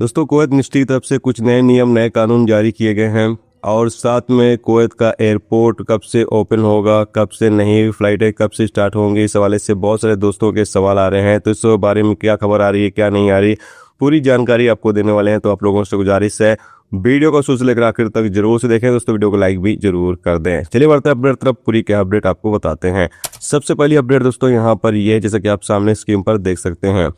दोस्तों, Kuwait ministry की तरफ से कुछ नए नियम, नए कानून जारी किए गए हैं और साथ में कुवैत का एयरपोर्ट कब से ओपन होगा, कब से नहीं, फ्लाइटें कब से स्टार्ट होंगी, इस हवाले से बहुत सारे दोस्तों के सवाल आ रहे हैं। तो इस बारे में क्या खबर आ रही है, क्या नहीं आ रही, पूरी जानकारी आपको देने वाले हैं। तो आप लोगों से गुजारिश है, वीडियो को शुरू से लेकर आखिर तक जरूर से देखें। दोस्तों, वीडियो को लाइक भी जरूर कर दें। चलिए बढ़ते हैं अपडेट तरफ, पूरी क्या अपडेट आपको बताते हैं। सबसे पहली अपडेट दोस्तों यहाँ पर ये है, जैसा कि आप सामने स्क्रीन पर देख सकते हैं,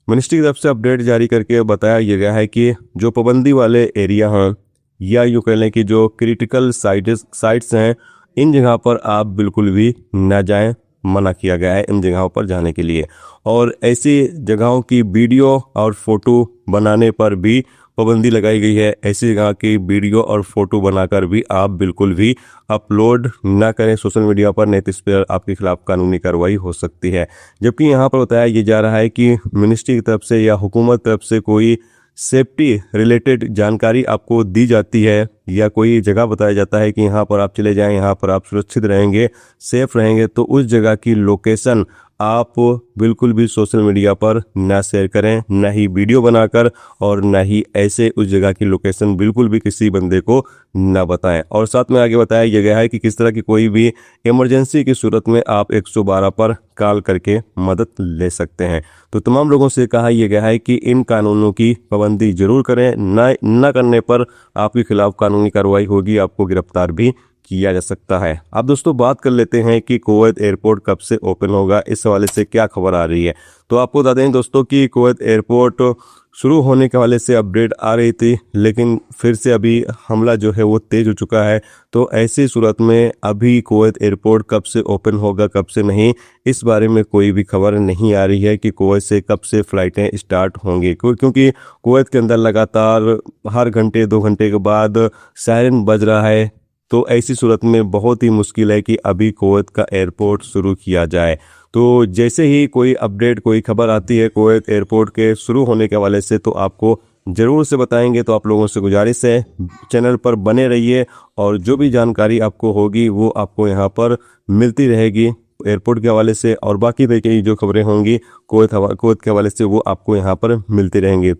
मिनिस्ट्री की तरफ से अपडेट जारी करके बताया गया है कि जो पाबंदी वाले एरिया हैं या यूँ कह लें कि जो क्रिटिकल साइट्स हैं, इन जगह पर आप बिल्कुल भी न जाएं, मना किया गया है इन जगहों पर जाने के लिए। और ऐसी जगहों की वीडियो और फोटो बनाने पर भी पाबंदी लगाई गई है। ऐसी जगह की वीडियो और फोटो बनाकर भी आप बिल्कुल भी अपलोड ना करें सोशल मीडिया पर, नहीं तो इस पर आपके खिलाफ कानूनी कार्रवाई हो सकती है। जबकि यहाँ पर बताया ये जा रहा है कि मिनिस्ट्री की तरफ से या हुकूमत की तरफ से कोई सेफ्टी रिलेटेड जानकारी आपको दी जाती है या कोई जगह बताया जाता है कि यहाँ पर आप चले जाएं, यहाँ पर आप सुरक्षित रहेंगे, सेफ रहेंगे, तो उस जगह की लोकेशन आप बिल्कुल भी सोशल मीडिया पर ना शेयर करें, ना ही वीडियो बनाकर, और ना ही ऐसे उस जगह की लोकेशन बिल्कुल भी किसी बंदे को ना बताएं। और साथ में आगे बताया यह गया है कि किस तरह की कोई भी इमरजेंसी की सूरत में आप 112 पर कॉल करके मदद ले सकते हैं। तो तमाम लोगों से कहा यह गया है कि इन कानूनों की पाबंदी जरूर करें, ना करने पर आपके खिलाफ कानूनी कार्रवाई होगी, आपको गिरफ्तार भी किया जा सकता है। अब दोस्तों बात कर लेते हैं कि कुवैत एयरपोर्ट कब से ओपन होगा, इस हवाले से क्या खबर आ रही है। तो आपको बता दें दोस्तों कि कुवैत एयरपोर्ट शुरू होने के हवाले से अपडेट आ रही थी, लेकिन फिर से अभी हमला जो है वो तेज हो चुका है। तो ऐसी सूरत में अभी कुवैत एयरपोर्ट कब से ओपन होगा, कब से नहीं, इस बारे में कोई भी खबर नहीं आ रही है कि कुवैत से कब से फ़्लाइटें स्टार्ट होंगी, क्योंकि कुवैत के अंदर लगातार हर घंटे 2 घंटे के बाद सायरन बज रहा है। तो ऐसी सूरत में बहुत ही मुश्किल है कि अभी कुवैत का एयरपोर्ट शुरू किया जाए। तो जैसे ही कोई अपडेट, कोई खबर आती है कुवैत एयरपोर्ट के शुरू होने के हवाले से, तो आपको ज़रूर से बताएंगे। तो आप लोगों से गुजारिश है, चैनल पर बने रहिए और जो भी जानकारी आपको होगी वो आपको यहाँ पर मिलती रहेगी एयरपोर्ट के हवाले से, और बाकी कई जो खबरें होंगी कुवैत के हवाले से वो आपको यहाँ पर मिलती रहेंगी।